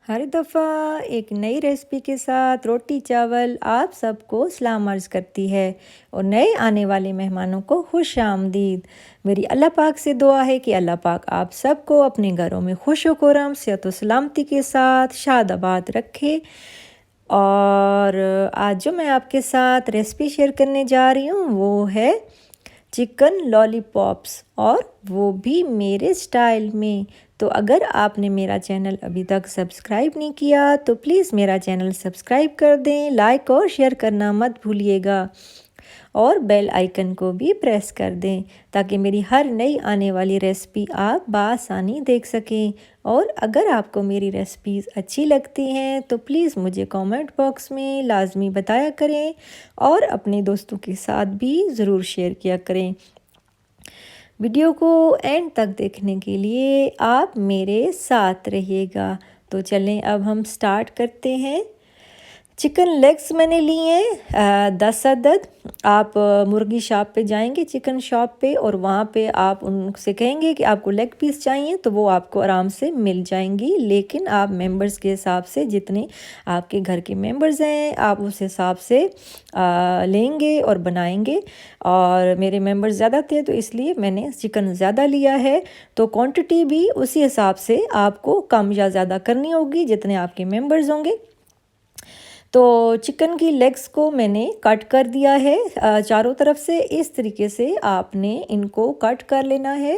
हर दफ़ा एक नई रेसिपी के साथ रोटी चावल आप सबको सलाम अर्ज़ करती है और नए आने वाले मेहमानों को खुश आमदीद। मेरी अल्लाह पाक से दुआ है कि अल्लाह पाक आप सबको अपने घरों में खुश व खुर्रम सेहत व सलामती के साथ शादाबाद रखे। और आज जो मैं आपके साथ रेसिपी शेयर करने जा रही हूँ वो है चिकन लॉलीपॉप्स, और वो भी मेरे स्टाइल में। तो अगर आपने मेरा चैनल अभी तक सब्सक्राइब नहीं किया तो प्लीज़ मेरा चैनल सब्सक्राइब कर दें, लाइक और शेयर करना मत भूलिएगा और बेल आइकन को भी प्रेस कर दें ताकि मेरी हर नई आने वाली रेसिपी आप बआसानी देख सकें। और अगर आपको मेरी रेसिपीज़ अच्छी लगती हैं तो प्लीज़ मुझे कमेंट बॉक्स में लाजमी बताया करें और अपने दोस्तों के साथ भी ज़रूर शेयर किया करें। वीडियो को एंड तक देखने के लिए आप मेरे साथ रहिएगा। तो चलें अब हम स्टार्ट करते हैं। चिकन लेग्स मैंने लिए हैं 10 अदद। आप मुर्गी शॉप पे जाएंगे, चिकन शॉप पे, और वहाँ पे आप उनसे कहेंगे कि आपको लेग पीस चाहिए तो वो आपको आराम से मिल जाएंगी। लेकिन आप मेंबर्स के हिसाब से, जितने आपके घर के मेंबर्स हैं आप उस हिसाब से लेंगे और बनाएंगे। और मेरे मेंबर्स ज़्यादा थे तो इसलिए मैंने चिकन ज़्यादा लिया है, तो क्वांटिटी भी उसी हिसाब से आपको कम या ज़्यादा करनी होगी जितने आपके मेंबर्स होंगे। तो चिकन की लेग्स को मैंने कट कर दिया है चारों तरफ से। इस तरीके से आपने इनको कट कर लेना है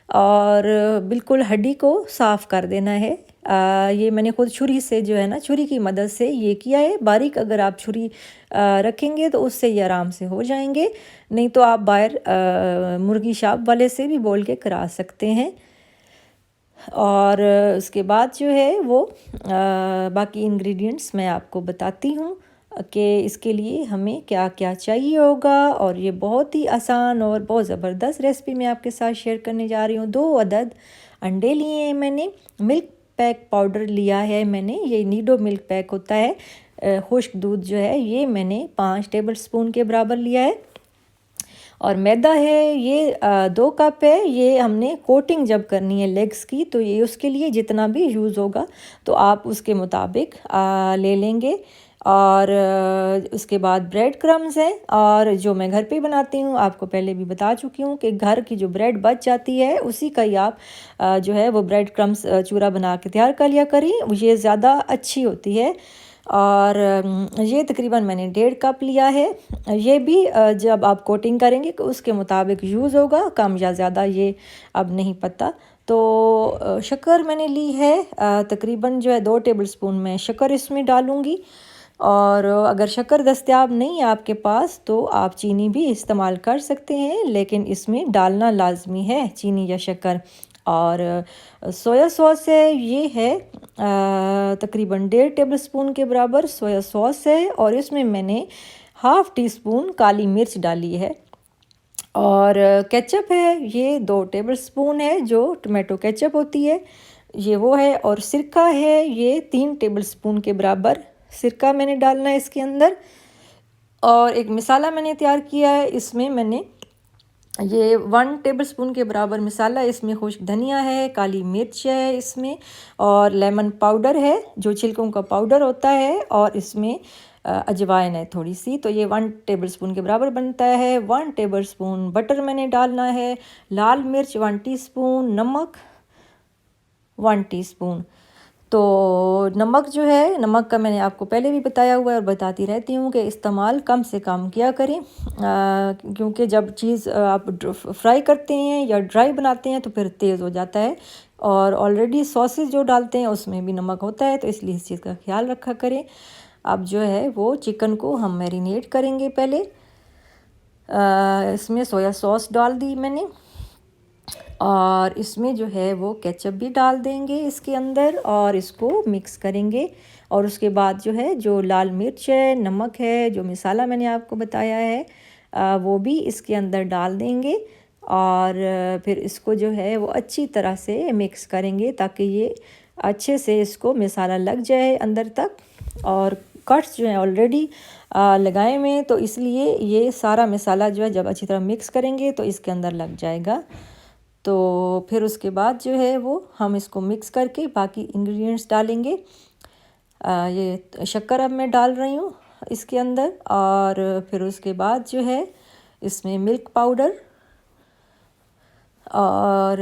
और बिल्कुल हड्डी को साफ़ कर देना है। ये मैंने खुद छुरी से, जो है ना, छुरी की मदद से ये किया है। बारीक अगर आप छुरी रखेंगे तो उससे ये आराम से हो जाएंगे, नहीं तो आप बाहर मुर्गी शॉप वाले से भी बोल के करा सकते हैं। और उसके बाद जो है वो बाकी इंग्रेडिएंट्स मैं आपको बताती हूँ कि इसके लिए हमें क्या क्या चाहिए होगा। और ये बहुत ही आसान और बहुत ज़बरदस्त रेसिपी मैं आपके साथ शेयर करने जा रही हूँ। 2 अदद अंडे लिए हैं मैंने। मिल्क पैक पाउडर लिया है मैंने, ये नीडो मिल्क पैक होता है। खुश्क दूध जो है ये मैंने 5 टेबल स्पून के बराबर लिया है। और मैदा है ये 2 कप है। ये हमने कोटिंग जब करनी है लेग्स की तो ये उसके लिए जितना भी यूज़ होगा तो आप उसके मुताबिक ले लेंगे। और उसके बाद ब्रेड क्रम्स हैं, और जो मैं घर पे बनाती हूँ आपको पहले भी बता चुकी हूँ कि घर की जो ब्रेड बच जाती है उसी का ही आप जो है वो ब्रेड क्रम्स चूरा बना के तैयार कर लिया करें, ये ज़्यादा अच्छी होती है। और ये तकरीबन मैंने 1.5 कप लिया है। ये भी जब आप कोटिंग करेंगे तो उसके मुताबिक यूज़ होगा, कम या ज़्यादा ये अब नहीं पता। तो शक्कर मैंने ली है तकरीबन जो है 2 टेबल स्पून मैं शक्कर इसमें डालूँगी। और अगर शक्कर दस्तयाब नहीं है आपके पास तो आप चीनी भी इस्तेमाल कर सकते हैं, लेकिन इसमें डालना लाजमी है चीनी या शक्कर। और सोया सॉस है, ये है तकरीबन 1.5 टेबल स्पून के बराबर सोया सॉस है, और इसमें मैंने हाफ़ टी स्पून काली मिर्च डाली है। और केचप है, ये 2 टेबल स्पून है, जो टमाटो केचप होती है ये वो है। और सिरका है, ये 3 टेबल स्पून के बराबर सिरका मैंने डालना है इसके अंदर। और एक मसाला मैंने तैयार किया है, इसमें मैंने ये 1 टेबल स्पून के बराबर मसाला, इसमें खुश्क धनिया है, काली मिर्च है इसमें, और लेमन पाउडर है जो छिलकों का पाउडर होता है, और इसमें अजवाइन है थोड़ी सी। तो ये 1 टेबल स्पून के बराबर बनता है। 1 टेबल स्पून बटर मैंने डालना है, लाल मिर्च 1 टीस्पून, नमक 1 टीस्पून। तो नमक जो है, नमक का मैंने आपको पहले भी बताया हुआ है और बताती रहती हूँ कि इस्तेमाल कम से कम किया करें, क्योंकि जब चीज़ आप फ्राई करते हैं या ड्राई बनाते हैं तो फिर तेज़ हो जाता है। और ऑलरेडी सॉसेस जो डालते हैं उसमें भी नमक होता है, तो इसलिए इस चीज़ का ख्याल रखा करें। अब जो है वो चिकन को हम मैरिनेट करेंगे पहले। इसमें सोया सॉस डाल दी मैंने, और इसमें जो है वो केचप भी डाल देंगे इसके अंदर, और इसको मिक्स करेंगे। और उसके बाद जो है जो लाल मिर्च है, नमक है, जो मसाला मैंने आपको बताया है वो भी इसके अंदर डाल देंगे। और फिर इसको जो है वो अच्छी तरह से मिक्स करेंगे ताकि ये अच्छे से इसको मसाला लग जाए अंदर तक। और कट्स जो है ऑलरेडी लगाए हुए, तो इसलिए ये सारा मसाला जो है जब अच्छी तरह मिक्स करेंगे तो इसके अंदर लग जाएगा। तो फिर उसके बाद जो है वो हम इसको मिक्स करके बाकी इंग्रेडिएंट्स डालेंगे। ये शक्कर अब मैं डाल रही हूँ इसके अंदर, और फिर उसके बाद जो है इसमें मिल्क पाउडर और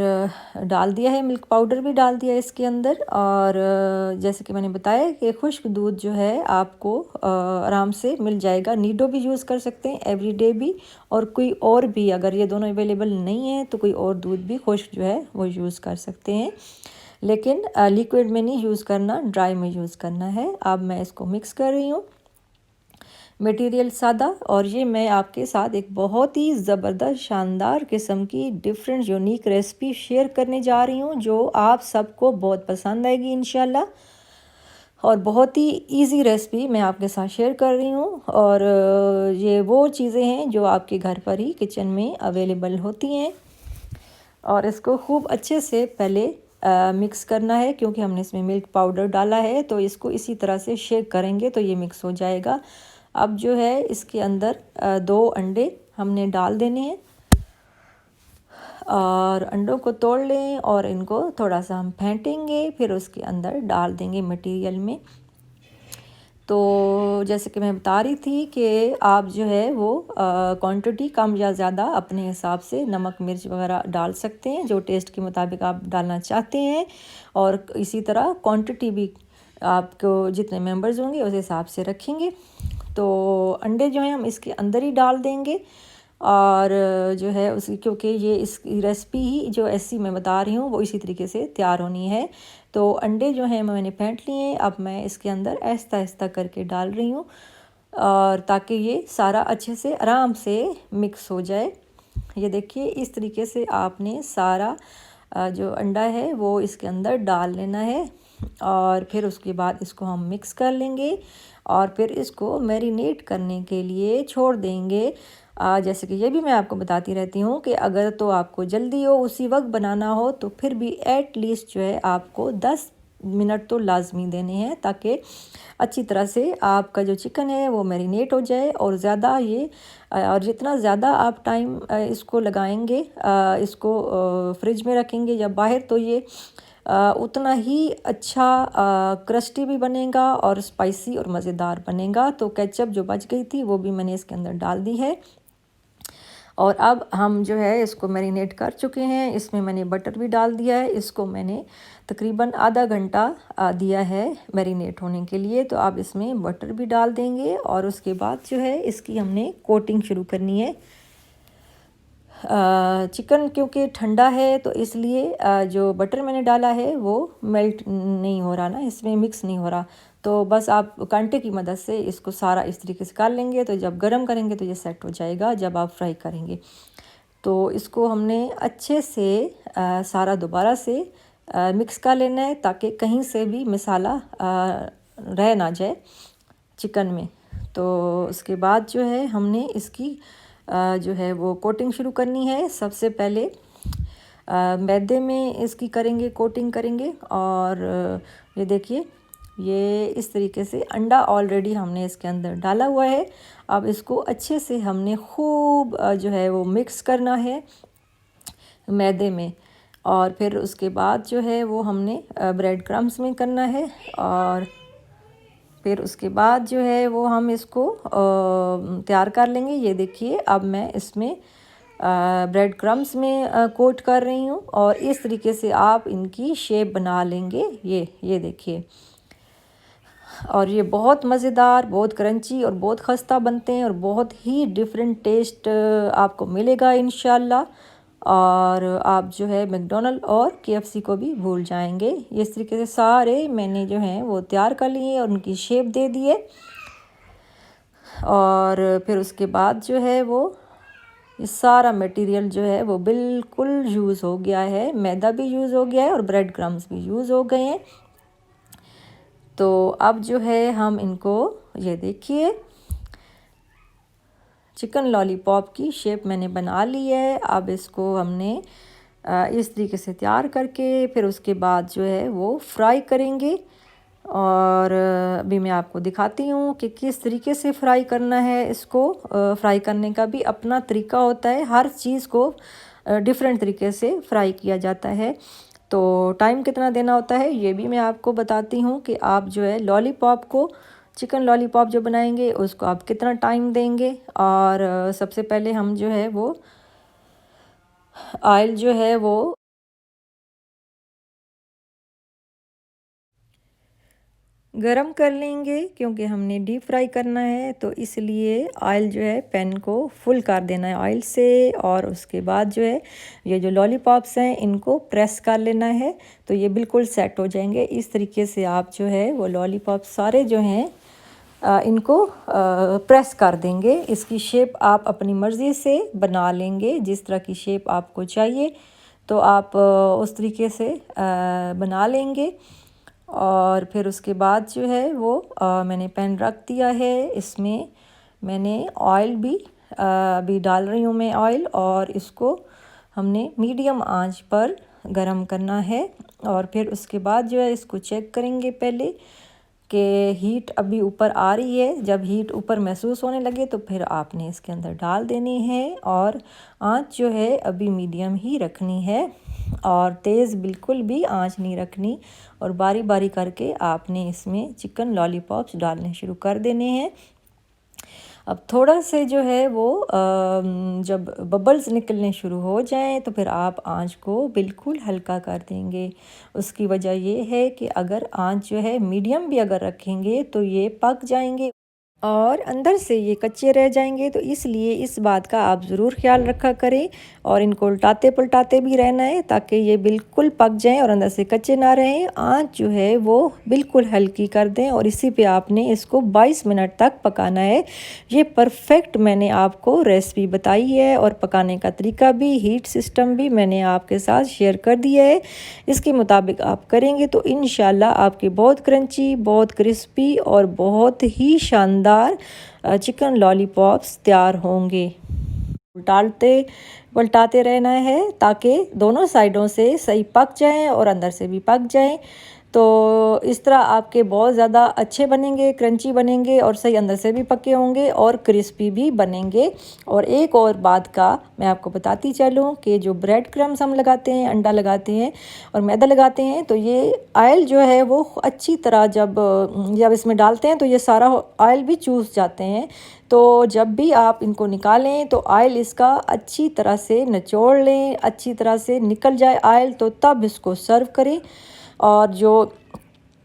डाल दिया है, मिल्क पाउडर भी डाल दिया है इसके अंदर। और जैसे कि मैंने बताया कि खुश्क दूध जो है आपको आराम से मिल जाएगा। नीडो भी यूज़ कर सकते हैं, एवरीडे भी, और कोई और भी, अगर ये दोनों अवेलेबल नहीं है तो कोई और दूध भी खुश्क जो है वो यूज़ कर सकते हैं, लेकिन लिक्विड में नहीं यूज़ करना, ड्राई में यूज़ करना है। अब मैं इसको मिक्स कर रही हूँ, मटेरियल सादा। और ये मैं आपके साथ एक बहुत ही ज़बरदस्त शानदार किस्म की डिफरेंट यूनिक रेसिपी शेयर करने जा रही हूँ, जो आप सबको बहुत पसंद आएगी इंशाल्लाह। और बहुत ही इजी रेसिपी मैं आपके साथ शेयर कर रही हूँ। और ये वो चीज़ें हैं जो आपके घर पर ही किचन में अवेलेबल होती हैं। और इसको खूब अच्छे से पहले मिक्स करना है, क्योंकि हमने इसमें मिल्क पाउडर डाला है, तो इसको इसी तरह से शेक करेंगे तो ये मिक्स हो जाएगा। अब जो है इसके अंदर 2 अंडे हमने डाल देने हैं, और अंडों को तोड़ लें और इनको थोड़ा सा हम फेंटेंगे, फिर उसके अंदर डाल देंगे मटेरियल में। तो जैसे कि मैं बता रही थी कि आप जो है वो क्वांटिटी कम या ज़्यादा अपने हिसाब से नमक मिर्च वगैरह डाल सकते हैं, जो टेस्ट के मुताबिक आप डालना चाहते हैं। और इसी तरह क्वांटिटी भी आपको जितने मेंबर्स होंगे उस हिसाब से रखेंगे। तो अंडे जो हैं हम इसके अंदर ही डाल देंगे, और जो है उसकी, क्योंकि ये इस रेसिपी ही जो ऐसी मैं बता रही हूँ वो इसी तरीके से तैयार होनी है। तो अंडे जो हैं मैंने फेंट लिए हैं, अब मैं इसके अंदर आहिस्ता आहिस्ता करके डाल रही हूँ, और ताकि ये सारा अच्छे से आराम से मिक्स हो जाए। ये देखिए इस तरीके से आपने सारा जो अंडा है वो इसके अंदर डाल लेना है, और फिर उसके बाद इसको हम मिक्स कर लेंगे, और फिर इसको मैरिनेट करने के लिए छोड़ देंगे। जैसे कि ये भी मैं आपको बताती रहती हूँ कि अगर तो आपको जल्दी हो, उसी वक्त बनाना हो, तो फिर भी एट लीस्ट जो है आपको 10 मिनट तो लाजमी देने हैं, ताकि अच्छी तरह से आपका जो चिकन है वो मैरिनेट हो जाए। और ज़्यादा ये और जितना ज़्यादा आप टाइम इसको लगाएंगे, इसको फ्रिज में रखेंगे या बाहर, तो ये उतना ही अच्छा क्रस्टी भी बनेगा और स्पाइसी और मज़ेदार बनेगा। तो केचप जो बच गई थी वो भी मैंने इसके अंदर डाल दी है, और अब हम जो है इसको मैरिनेट कर चुके हैं। इसमें मैंने बटर भी डाल दिया है, इसको मैंने तकरीबन आधा घंटा दिया है मैरिनेट होने के लिए। तो आप इसमें बटर भी डाल देंगे, और उसके बाद जो है इसकी हमने कोटिंग शुरू करनी है। चिकन क्योंकि ठंडा है तो इसलिए जो बटर मैंने डाला है वो मेल्ट नहीं हो रहा ना, इसमें मिक्स नहीं हो रहा। तो बस आप कांटे की मदद से इसको सारा इस तरीके से कर लेंगे, तो जब गरम करेंगे तो ये सेट हो जाएगा जब आप फ्राई करेंगे। तो इसको हमने अच्छे से सारा दोबारा से मिक्स कर लेना है, ताकि कहीं से भी मसाला रह ना जाए चिकन में। तो उसके बाद जो है हमने इसकी जो है वो कोटिंग शुरू करनी है। सबसे पहले मैदे में इसकी कोटिंग करेंगे। और ये देखिए ये इस तरीके से अंडा ऑलरेडी हमने इसके अंदर डाला हुआ है। अब इसको अच्छे से हमने खूब जो है वो मिक्स करना है मैदे में, और फिर उसके बाद जो है वो हमने ब्रेड क्रम्स में करना है। और फिर उसके बाद जो है वो हम इसको तैयार कर लेंगे। ये देखिए अब मैं इसमें ब्रेड क्रम्स में कोट कर रही हूँ, और इस तरीके से आप इनकी शेप बना लेंगे। ये देखिए, और ये बहुत मज़ेदार, बहुत क्रंची और बहुत खस्ता बनते हैं, और बहुत ही डिफरेंट टेस्ट आपको मिलेगा इंशाल्लाह। और आप जो है मैकडॉनल्ड और केएफसी को भी भूल जाएंगे। इस तरीके से सारे मैंने जो हैं वो तैयार कर लिए और उनकी शेप दे दिए। और फिर उसके बाद जो है वो ये सारा मटेरियल जो है वो बिल्कुल यूज़ हो गया है, मैदा भी यूज़ हो गया है और ब्रेड क्रम्स भी यूज़ हो गए हैं। तो अब जो है हम इनको, ये देखिए चिकन लॉलीपॉप की शेप मैंने बना ली है। अब इसको हमने इस तरीके से तैयार करके फिर उसके बाद जो है वो फ्राई करेंगे। और अभी मैं आपको दिखाती हूँ कि किस तरीके से फ्राई करना है। इसको फ्राई करने का भी अपना तरीका होता है, हर चीज़ को डिफरेंट तरीके से फ्राई किया जाता है। तो टाइम कितना देना होता है ये भी मैं आपको बताती हूँ कि आप जो है लॉलीपॉप को, चिकन लॉलीपॉप जो बनाएंगे उसको आप कितना टाइम देंगे। और सबसे पहले हम जो है वो ऑयल जो है वो गरम कर लेंगे, क्योंकि हमने डीप फ्राई करना है, तो इसलिए ऑयल जो है पैन को फुल कर देना है ऑयल से। और उसके बाद जो है ये जो लॉलीपॉप्स हैं इनको प्रेस कर लेना है, तो ये बिल्कुल सेट हो जाएंगे। इस तरीके से आप जो है वो लॉलीपॉप सारे जो हैं इनको प्रेस कर देंगे। इसकी शेप आप अपनी मर्ज़ी से बना लेंगे, जिस तरह की शेप आपको चाहिए तो आप उस तरीके से बना लेंगे। और फिर उसके बाद जो है वो मैंने पैन रख दिया है, इसमें मैंने ऑयल भी अभी डाल रही हूँ मैं ऑयल, और इसको हमने मीडियम आंच पर गरम करना है। और फिर उसके बाद जो है इसको चेक करेंगे पहले कि हीट अभी ऊपर आ रही है। जब हीट ऊपर महसूस होने लगे तो फिर आपने इसके अंदर डाल देनी है, और आंच जो है अभी मीडियम ही रखनी है और तेज़ बिल्कुल भी आंच नहीं रखनी। और बारी बारी करके आपने इसमें चिकन लॉलीपॉप्स डालने शुरू कर देने हैं। अब थोड़ा से जो है वो जब बबल्स निकलने शुरू हो जाएं तो फिर आप आंच को बिल्कुल हल्का कर देंगे। उसकी वजह ये है कि अगर आंच जो है मीडियम भी अगर रखेंगे तो ये पक जाएंगे और अंदर से ये कच्चे रह जाएंगे। तो इसलिए इस बात का आप ज़रूर ख्याल रखा करें और इनको उल्टाते पलटाते भी रहना है ताकि ये बिल्कुल पक जाएं और अंदर से कच्चे ना रहें। आंच जो है वो बिल्कुल हल्की कर दें और इसी पे आपने इसको 22 मिनट तक पकाना है। ये परफेक्ट मैंने आपको रेसिपी बताई है और पकाने का तरीका भी, हीट सिस्टम भी मैंने आपके साथ शेयर कर दिया है। इसके मुताबिक आप करेंगे तो इंशाल्लाह आपके बहुत क्रंची, बहुत क्रिस्पी और बहुत ही शानदार चिकन लॉलीपॉप्स तैयार होंगे। उल्टाते पलटाते रहना है ताकि दोनों साइडों से सही पक जाएं और अंदर से भी पक जाएं। तो इस तरह आपके बहुत ज़्यादा अच्छे बनेंगे, क्रंची बनेंगे और सही अंदर से भी पके होंगे और क्रिस्पी भी बनेंगे। और एक और बात का मैं आपको बताती चलूँ कि जो ब्रेड क्रम्स हम लगाते हैं, अंडा लगाते हैं और मैदा लगाते हैं, तो ये ऑयल जो है वो अच्छी तरह जब इसमें डालते हैं तो ये सारा ऑयल भी चूस जाते हैं। तो जब भी आप इनको निकालें तो ऑयल इसका अच्छी तरह से निचोड़ लें, अच्छी तरह से निकल जाए ऑयल, तो तब इसको सर्व करें। और जो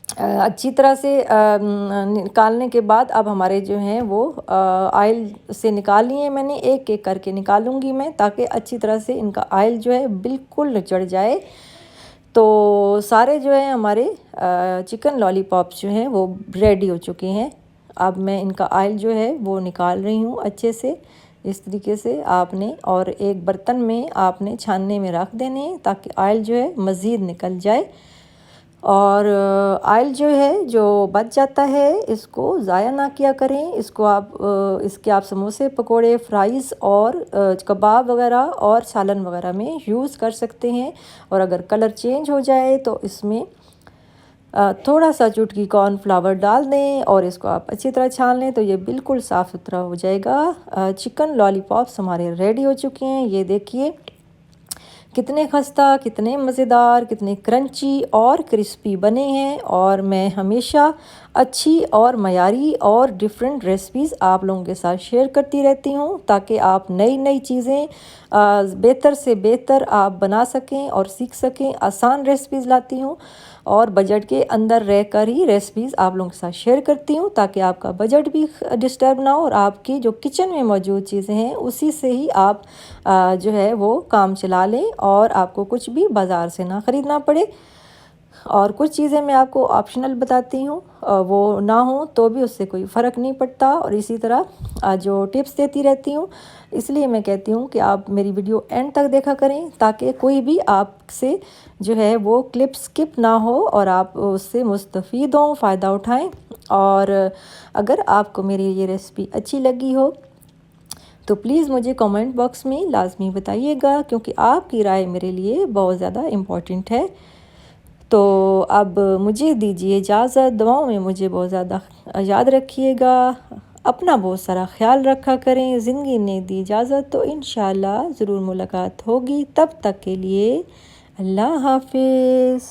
अच्छी तरह से निकालने के बाद अब हमारे जो हैं वो ऑयल से निकाल लिए मैंने, एक एक करके निकालूंगी मैं ताकि अच्छी तरह से इनका ऑयल जो है बिल्कुल निचड़ जाए। तो सारे जो है हमारे चिकन लॉलीपॉप्स जो हैं वो रेडी हो चुके हैं। अब मैं इनका ऑयल जो है वो निकाल रही हूँ अच्छे से। इस तरीके से आपने और एक बर्तन में आपने छानने में रख देने ताकि ऑयल जो है मज़ीद निकल जाए। और ऑयल जो है जो बच जाता है इसको ज़ाया ना किया करें। इसको आप इसके आप समोसे, पकोड़े, फ्राइज़ और कबाब वगैरह और सालन वगैरह में यूज़ कर सकते हैं। और अगर कलर चेंज हो जाए तो इसमें थोड़ा सा चुटकी कॉर्नफ्लावर डाल दें और इसको आप अच्छी तरह छान लें तो ये बिल्कुल साफ़ सुथरा हो जाएगा। चिकन लॉलीपॉप्स हमारे रेडी हो चुके हैं। ये देखिए कितने खस्ता, कितने मज़ेदार, कितने क्रंची और क्रिस्पी बने हैं। और मैं हमेशा अच्छी और मयारी और डिफरेंट रेसिपीज़ आप लोगों के साथ शेयर करती रहती हूँ ताकि आप नई नई चीज़ें बेहतर से बेहतर आप बना सकें और सीख सकें। आसान रेसिपीज़ लाती हूँ और बजट के अंदर रहकर ही रेसिपीज़ आप लोगों के साथ शेयर करती हूँ ताकि आपका बजट भी डिस्टर्ब ना हो और आपकी जो किचन में मौजूद चीज़ें हैं उसी से ही आप जो है वो काम चला लें और आपको कुछ भी बाज़ार से ना ख़रीदना पड़े। और कुछ चीज़ें मैं आपको ऑप्शनल बताती हूँ, वो ना हो तो भी उससे कोई फ़र्क नहीं पड़ता। और इसी तरह जो टिप्स देती रहती हूँ, इसलिए मैं कहती हूँ कि आप मेरी वीडियो एंड तक देखा करें ताकि कोई भी आपसे जो है वो क्लिप स्किप ना हो और आप उससे मुस्तफ़ीद हों, फ़ायदा उठाएं। और अगर आपको मेरी ये रेसिपी अच्छी लगी हो तो प्लीज़ मुझे कमेंट बॉक्स में लाजमी बताइएगा, क्योंकि आपकी राय मेरे लिए बहुत ज़्यादा इम्पॉर्टेंट है। तो अब मुझे दीजिए इजाज़त। दुआओं में मुझे बहुत ज़्यादा याद रखिएगा। अपना बहुत सारा ख्याल रखा करें। ज़िंदगी ने दी इजाज़त तो इंशाल्लाह ज़रूर मुलाकात होगी। तब तक के लिए अल्लाह हाफ़िज़।